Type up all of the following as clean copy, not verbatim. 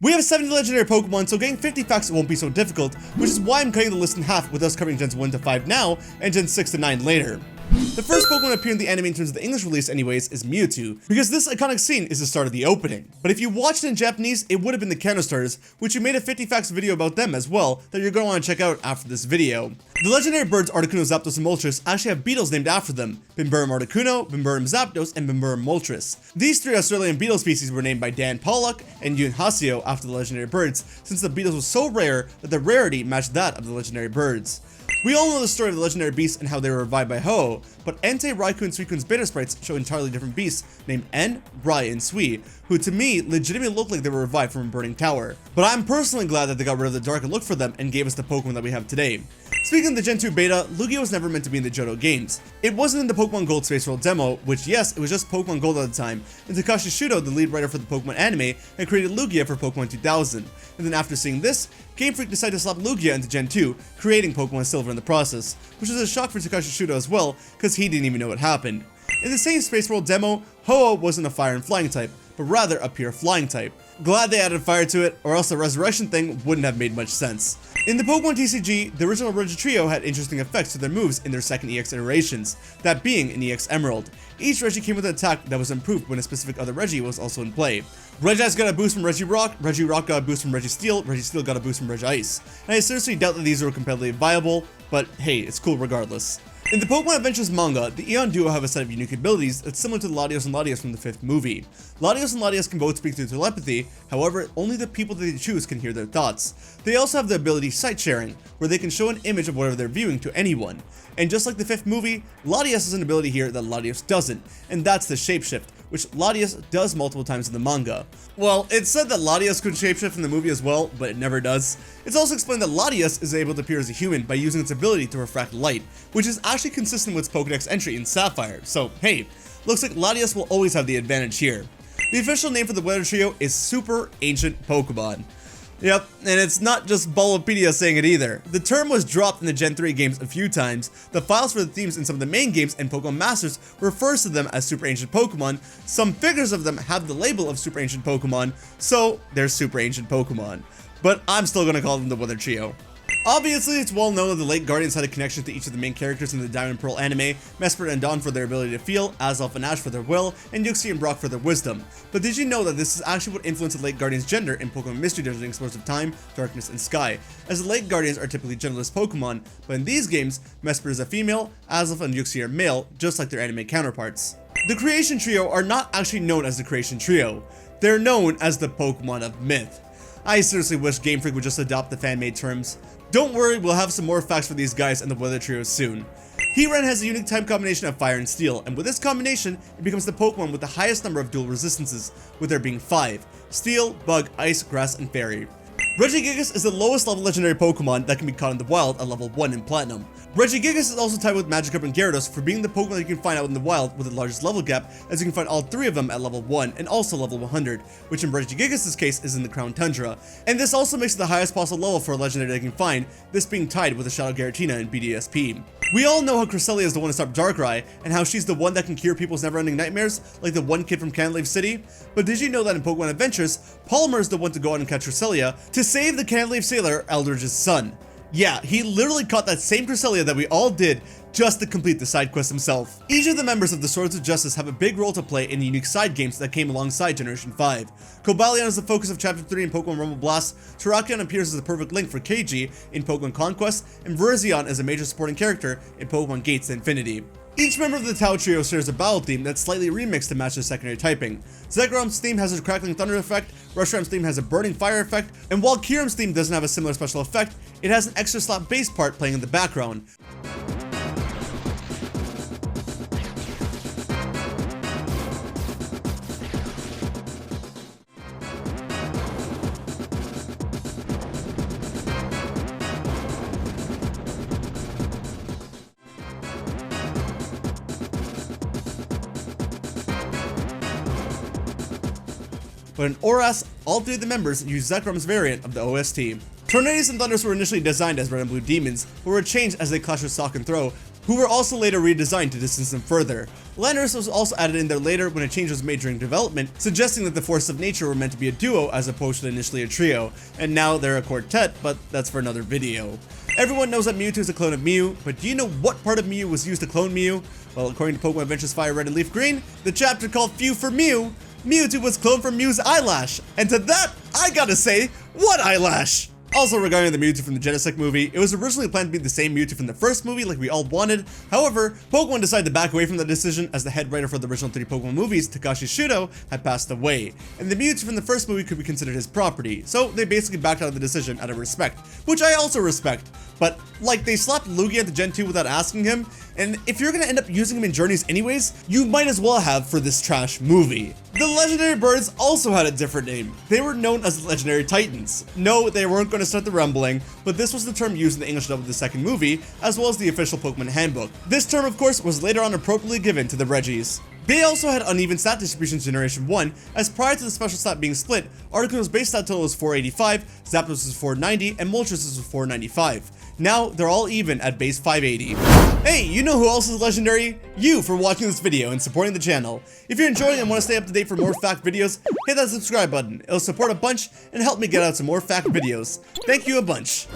We have 70 legendary Pokemon, so getting 50 facts won't be so difficult, which is why I'm cutting the list in half with us covering Gens 1 to 5 now, and Gens 6 to 9 later. The first Pokemon to appear in the anime in terms of the English release anyways is Mewtwo, because this iconic scene is the start of the opening. But if you watched it in Japanese, it would have been the Counter Starters, which we made a 50 facts video about them as well, that you're going to want to check out after this video. The legendary birds Articuno, Zapdos, and Moltres actually have beetles named after them: Bimburum Articuno, Bimburum Zapdos, and Bimburum Moltres. These three Australian beetle species were named by Dan Pollock and Yoon Haseo after the legendary birds, since the beetles was so rare that the rarity matched that of the legendary birds. We all know the story of the legendary beasts and how they were revived by Ho, but Entei, Raikou, and Suicune's beta sprites show entirely different beasts named En, Rai, and Sui, who to me legitimately look like they were revived from a burning tower. But I'm personally glad that they got rid of the darker look for them and gave us the Pokemon that we have today. Speaking of the Gen 2 beta, Lugia was never meant to be in the Johto games. It wasn't in the Pokemon Gold Space World demo, which yes, it was just Pokemon Gold at the time, and Takashi Shudo, the lead writer for the Pokemon anime, had created Lugia for Pokemon 2000. And then after seeing this, Game Freak decided to slap Lugia into Gen 2, creating Pokemon Silver in the process, which was a shock for Takashi Shudo as well, because he didn't even know what happened. In the same Space World demo, Ho-Oh wasn't a fire and flying type, but rather a pure flying type. Glad they added fire to it, or else the resurrection thing wouldn't have made much sense. In the Pokemon TCG, the original Regi trio had interesting effects to their moves in their second EX iterations, that being an EX Emerald. Each Regi came with an attack that was improved when a specific other Regi was also in play. Regice got a boost from Regi Rock got a boost from Regi Steel got a boost from Regi Ice. And I seriously doubt that these were competitively viable, but hey, it's cool regardless. In the Pokemon Adventures manga, the Eon duo have a set of unique abilities that's similar to Latios and Latias from the 5th movie. Latios and Latias can both speak through telepathy, however, only the people that they choose can hear their thoughts. They also have the ability Sight Sharing, where they can show an image of whatever they're viewing to anyone. And just like the 5th movie, Latias has an ability here that Latios doesn't, and that's the Shapeshift, which Latias does multiple times in the manga. Well, it's said that Latias could shapeshift in the movie as well, but it never does. It's also explained that Latias is able to appear as a human by using its ability to refract light, which is actually consistent with its Pokedex entry in Sapphire, so hey, looks like Latias will always have the advantage here. The official name for the weather trio is Super Ancient Pokemon. Yep, and it's not just Bulbapedia saying it either. The term was dropped in the Gen 3 games a few times. The files for the themes in some of the main games and Pokemon Masters refers to them as Super Ancient Pokemon. Some figures of them have the label of Super Ancient Pokemon, so they're Super Ancient Pokemon. But I'm still gonna call them the Weather Trio. Obviously, it's well known that the Lake Guardians had a connection to each of the main characters in the Diamond Pearl anime, Mesprit and Dawn for their ability to feel, Azelf and Ash for their will, and Yuxi and Brock for their wisdom. But did you know that this is actually what influenced the Lake Guardians' gender in Pokemon Mystery Dungeon Explosive Time, Darkness, and Sky, as the Lake Guardians are typically genderless Pokemon, but in these games, Mesprit is a female, Azelf and Yuxi are male, just like their anime counterparts. The Creation Trio are not actually known as the Creation Trio, they're known as the Pokemon of Myth. I seriously wish Game Freak would just adopt the fan-made terms. Don't worry, we'll have some more facts for these guys and the Weather Trio soon. Heatran has a unique type combination of Fire and Steel, and with this combination, it becomes the Pokemon with the highest number of dual resistances, with there being 5: Steel, Bug, Ice, Grass, and Fairy. Regigigas is the lowest level legendary Pokemon that can be caught in the wild at level 1 in Platinum. Regigigas is also tied with Magikarp and Gyarados for being the Pokemon that you can find out in the wild with the largest level gap, as you can find all 3 of them at level 1 and also level 100, which in Regigigas' case is in the Crown Tundra. And this also makes it the highest possible level for a legendary that you can find, this being tied with the Shadow Giratina in BDSP. We all know how Cresselia is the one to stop Darkrai, and how she's the one that can cure people's never-ending nightmares, like the one kid from Canalave City. But did you know that in Pokemon Adventures, Palmer is the one to go out and catch Cresselia to save the Canalave sailor, Eldridge's son? Yeah, he literally caught that same Cresselia that we all did just to complete the side quest himself. Each of the members of the Swords of Justice have a big role to play in the unique side games that came alongside Generation 5. Cobalion is the focus of Chapter 3 in Pokemon Rumble Blast, Terrakion appears as the perfect link for KG in Pokemon Conquest, and Virizion is a major supporting character in Pokemon Gates to Infinity. Each member of the Tau Trio shares a battle theme that's slightly remixed to match their secondary typing. Zegrom's theme has a Crackling Thunder effect, Reshram's theme has a Burning Fire effect, and while Kyurem's theme doesn't have a similar special effect, it has an extra slap bass part playing in the background. But in ORAS, all 3 of the members use Zekrom's variant of the OST. Tornadus and Thunders were initially designed as Red and Blue demons, but were changed as they clash with Sock and Throw, who were also later redesigned to distance them further. Landorus was also added in there later when a change was made during development, suggesting that the forces of nature were meant to be a duo as opposed to initially a trio, and now they're a quartet, but that's for another video. Everyone knows that Mewtwo is a clone of Mew, but do you know what part of Mew was used to clone Mew? Well, according to Pokemon Adventures Fire Red and Leaf Green, the chapter called Few for Mew, Mewtwo was cloned from Mew's eyelash, and to that, I gotta say, what eyelash? Also, regarding the Mewtwo from the Genesect movie, it was originally planned to be the same Mewtwo from the first movie like we all wanted. However, Pokemon decided to back away from that decision as the head writer for the original 3 Pokemon movies, Takashi Shudo, had passed away, and the Mewtwo from the first movie could be considered his property, so they basically backed out of the decision out of respect, which I also respect. But, like, they slapped Lugia into Gen 2 without asking him, and if you're gonna end up using him in Journeys anyways, you might as well have for this trash movie. The legendary birds also had a different name. They were known as the Legendary Titans. No, they weren't going to start the rumbling, but this was the term used in the English dub of the second movie, as well as the official Pokemon handbook. This term, of course, was later on appropriately given to the Regis. They also had uneven stat distributions in Generation 1, as prior to the special stat being split, Articuno's base stat total was 485, Zapdos was 490, and Moltres was 495. Now, they're all even at base 580. Hey, you know who else is legendary? You for watching this video and supporting the channel. If you're enjoying and want to stay up to date for more fact videos, hit that subscribe button. It'll support a bunch and help me get out some more fact videos. Thank you a bunch.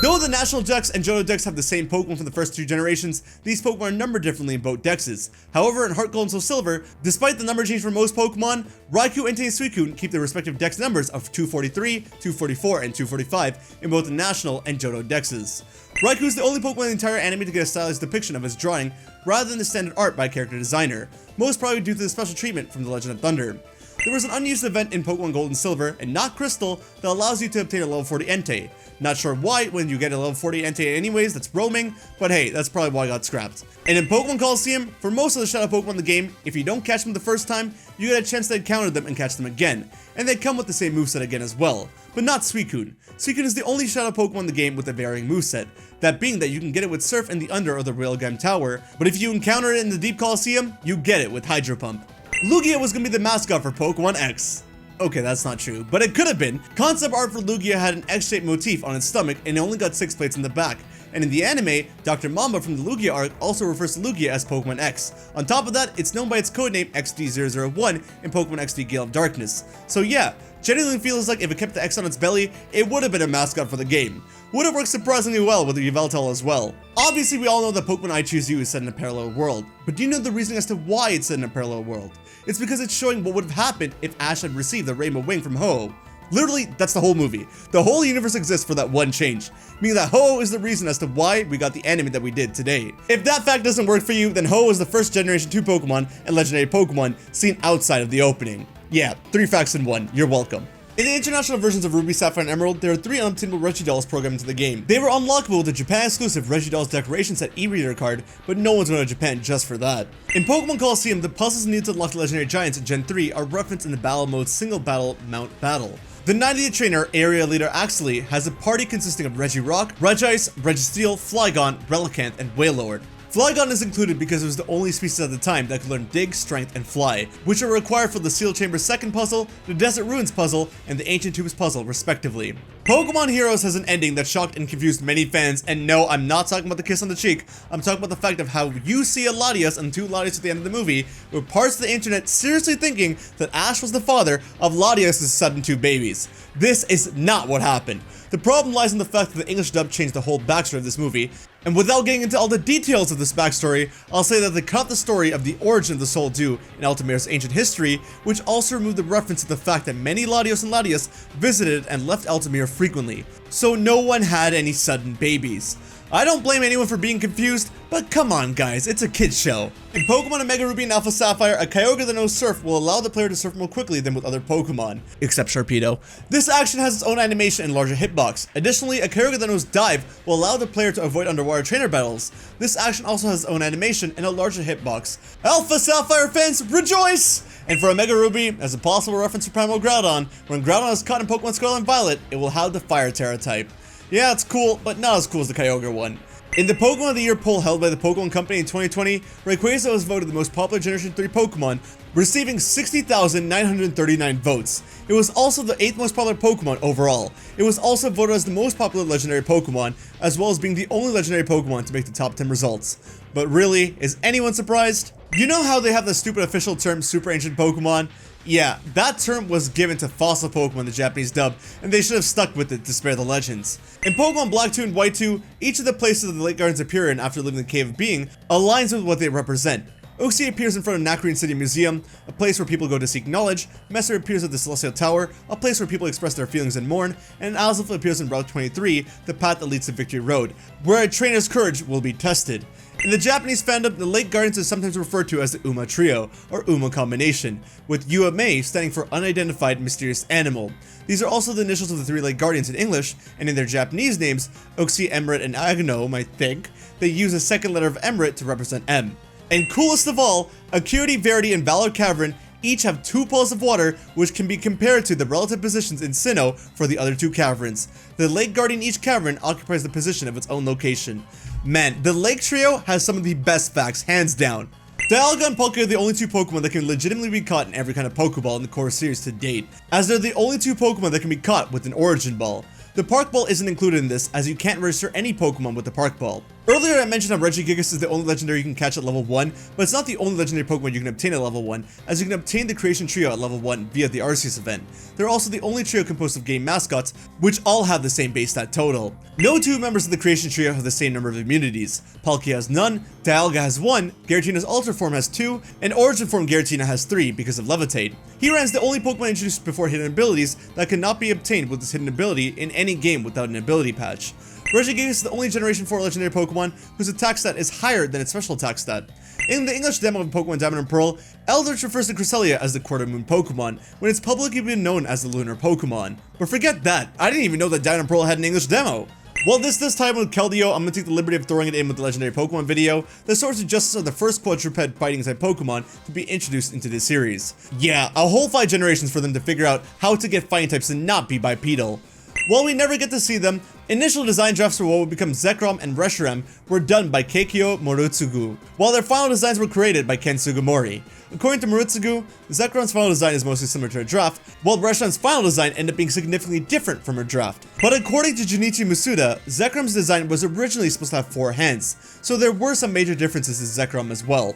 Though the National Dex and Johto Dex have the same Pokemon from the first 2 generations, these Pokemon are numbered differently in both Dexes. However, in Heart Gold and Soul Silver, despite the number change for most Pokemon, Raikou, Entei, and Suicune keep their respective Dex numbers of 243, 244, and 245 in both the National and Johto Dexes. Raikou is the only Pokemon in the entire anime to get a stylized depiction of his drawing, rather than the standard art by a character designer, most probably due to the special treatment from The Legend of Thunder. There was an unused event in Pokemon Gold and Silver, and not Crystal, that allows you to obtain a level 40 Entei. Not sure why when you get a level 40 Entei anyways that's roaming, but hey, that's probably why it got scrapped. And in Pokemon Coliseum, for most of the Shadow Pokemon in the game, if you don't catch them the first time, you get a chance to encounter them and catch them again. And they come with the same moveset again as well, but not Suicune. Suicune is the only Shadow Pokemon in the game with a varying moveset, that being that you can get it with Surf in the Under or the Railgun Tower, but if you encounter it in the Deep Coliseum, you get it with Hydro Pump. Lugia was gonna be the mascot for Pokemon X. Okay, that's not true, but it could have been. Concept art for Lugia had an X-shaped motif on its stomach and it only got 6 plates in the back. And in the anime, Dr. Mamba from the Lugia arc also refers to Lugia as Pokemon X. On top of that, it's known by its codename XD001 in Pokemon XD Gale of Darkness. So yeah, genuinely feels like if it kept the X on its belly, it would have been a mascot for the game. Would have worked surprisingly well with the Yveltal as well. Obviously, we all know that Pokemon I Choose You is set in a parallel world, but do you know the reason as to why it's set in a parallel world? It's because it's showing what would have happened if Ash had received the Rainbow Wing from Ho-Oh. Literally, that's the whole movie. The whole universe exists for that one change, meaning that Ho-Oh is the reason as to why we got the anime that we did today. If that fact doesn't work for you, then Ho-Oh is the first Generation 2 Pokemon and Legendary Pokemon seen outside of the opening. Yeah, 3 facts in 1, you're welcome. In the international versions of Ruby, Sapphire, and Emerald, there are 3 unobtainable Regidolls programmed into the game. They were unlockable with the Japan-exclusive Regidolls Decoration Set e-reader card, but no one's going to Japan just for that. In Pokemon Coliseum, the puzzles needed to unlock the Legendary Giants in Gen 3 are referenced in the battle mode Single Battle Mount Battle. The 90th trainer, Area Leader Axley, has a party consisting of Regirock, Regice, Registeel, Flygon, Relicanth, and Wailord. Flygon is included because it was the only species at the time that could learn Dig, Strength, and Fly, which are required for the Seal Chamber's second puzzle, the Desert Ruins puzzle, and the Ancient Tombs puzzle, respectively. Pokemon Heroes has an ending that shocked and confused many fans, and no, I'm not talking about the kiss on the cheek, I'm talking about the fact of how you see a Latias and 2 Latias at the end of the movie, with parts of the internet seriously thinking that Ash was the father of Latias' sudden 2 babies. This is not what happened. The problem lies in the fact that the English dub changed the whole backstory of this movie, and without getting into all the details of this backstory, I'll say that they cut the story of the origin of the Soul Dew in Altimere's ancient history, which also removed the reference to the fact that many Latios and Latias visited and left Altamere frequently, so no one had any sudden babies. I don't blame anyone for being confused, but come on guys, it's a kid's show. In Pokemon Omega Ruby and Alpha Sapphire, a Kyogre that knows Surf will allow the player to surf more quickly than with other Pokemon, except Sharpedo. This action has its own animation and larger hitbox. Additionally, a Kyogre that knows Dive will allow the player to avoid underwater trainer battles. This action also has its own animation and a larger hitbox. Alpha Sapphire fans, rejoice! And for Omega Ruby, as a possible reference to Primal Groudon, when Groudon is caught in Pokemon Scarlet and Violet, it will have the Fire Terra type. Yeah, it's cool, but not as cool as the Kyogre one. In the Pokemon of the Year poll held by the Pokemon Company in 2020, Rayquaza was voted the most popular Generation 3 Pokemon, receiving 60,939 votes. It was also the 8th most popular Pokemon overall. It was also voted as the most popular legendary Pokemon, as well as being the only legendary Pokemon to make the top 10 results. But really, is anyone surprised? You know how they have the stupid official term Super Ancient Pokemon? Yeah, that term was given to fossil Pokemon in the Japanese dub, and they should have stuck with it to spare the legends. In Pokemon Black 2 and White 2, each of the places the Lake Gardens appear in after leaving the Cave of Being aligns with what they represent. Uxie appears in front of Nacrene City Museum, a place where people go to seek knowledge. Messer appears at the Celestial Tower, a place where people express their feelings and mourn. And Azulf appears in Route 23, the path that leads to Victory Road, where a trainer's courage will be tested. In the Japanese fandom, the Lake Gardens is sometimes referred to as the Uma Trio, or Uma Combination, with UMA standing for Unidentified Mysterious Animal. These are also the initials of the 3 Lake Guardians in English, and in their Japanese names, Uxie, Emerald, and Aghanom, I think, they use a second letter of Emerald to represent M. And coolest of all, Acuity, Verity, and Valor Cavern each have 2 pools of water, which can be compared to the relative positions in Sinnoh for the other 2 caverns. The Lake Guardian in each cavern occupies the position of its own location. Man, the Lake Trio has some of the best facts, hands down. Dialga and Palkia are the only 2 Pokemon that can legitimately be caught in every kind of Pokeball in the core series to date, as they're the only 2 Pokemon that can be caught with an Origin Ball. The Park Ball isn't included in this, as you can't register any Pokemon with the Park Ball. Earlier I mentioned how Regigigas is the only legendary you can catch at level 1, but it's not the only legendary Pokemon you can obtain at level 1, as you can obtain the Creation Trio at level 1 via the Arceus event. They're also the only trio composed of game mascots, which all have the same base stat total. No 2 members of the Creation Trio have the same number of immunities. Palkia has none, Dialga has 1, Giratina's Ultra Form has 2, and Origin Form Giratina has 3 because of Levitate. Heatran's the only Pokemon introduced before hidden abilities that cannot be obtained with this hidden ability in any game without an ability patch. Regigigas is the only Generation 4 legendary Pokemon whose attack stat is higher than its special attack stat. In the English demo of Pokemon Diamond and Pearl, Eldritch refers to Cresselia as the Quarter Moon Pokemon, when it's publicly been known as the Lunar Pokemon. But forget that, I didn't even know that Diamond and Pearl had an English demo! Well, this time with Keldeo, I'm gonna take the liberty of throwing it in with the legendary Pokemon video. The Swords of Justice are the first quadruped fighting type Pokemon to be introduced into this series. Yeah, a whole 5 generations for them to figure out how to get fighting types and not be bipedal. While we never get to see them, initial design drafts for what would become Zekrom and Reshiram were done by Keikyo Morutsugu, while their final designs were created by Ken Sugimori. According to Morutsugu, Zekrom's final design is mostly similar to a draft, while Reshiram's final design ended up being significantly different from a draft. But according to Junichi Masuda, Zekrom's design was originally supposed to have 4 hands, so there were some major differences in Zekrom as well.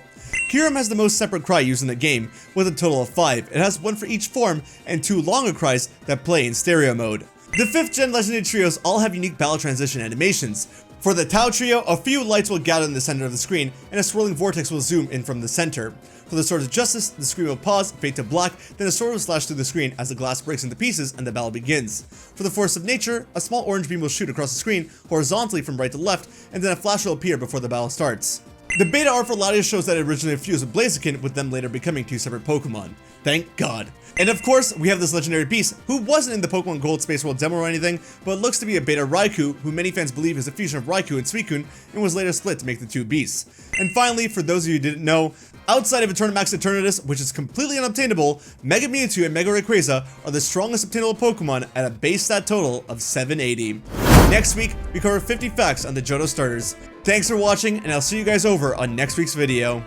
Kyurem has the most separate cry used in the game, with a total of 5. It has 1 for each form, and 2 longer cries that play in stereo mode. The 5th gen legendary trios all have unique battle transition animations. For the Tau trio, a few lights will gather in the center of the screen, and a swirling vortex will zoom in from the center. For the Swords of Justice, the screen will pause, fade to black, then a sword will slash through the screen as the glass breaks into pieces and the battle begins. For the Force of Nature, a small orange beam will shoot across the screen horizontally from right to left, and then a flash will appear before the battle starts. The beta art for Latios shows that it originally fused with Blaziken, with them later becoming 2 separate Pokemon. Thank God. And of course, we have this legendary beast, who wasn't in the Pokemon Gold Space World demo or anything, but looks to be a beta Raikou, who many fans believe is a fusion of Raikou and Suicune, and was later split to make the 2 beasts. And finally, for those of you who didn't know, outside of Eternamax Eternatus, which is completely unobtainable, Mega Mewtwo and Mega Rayquaza are the strongest obtainable Pokemon at a base stat total of 780. Next week, we cover 50 facts on the Johto starters. Thanks for watching, and I'll see you guys over on next week's video.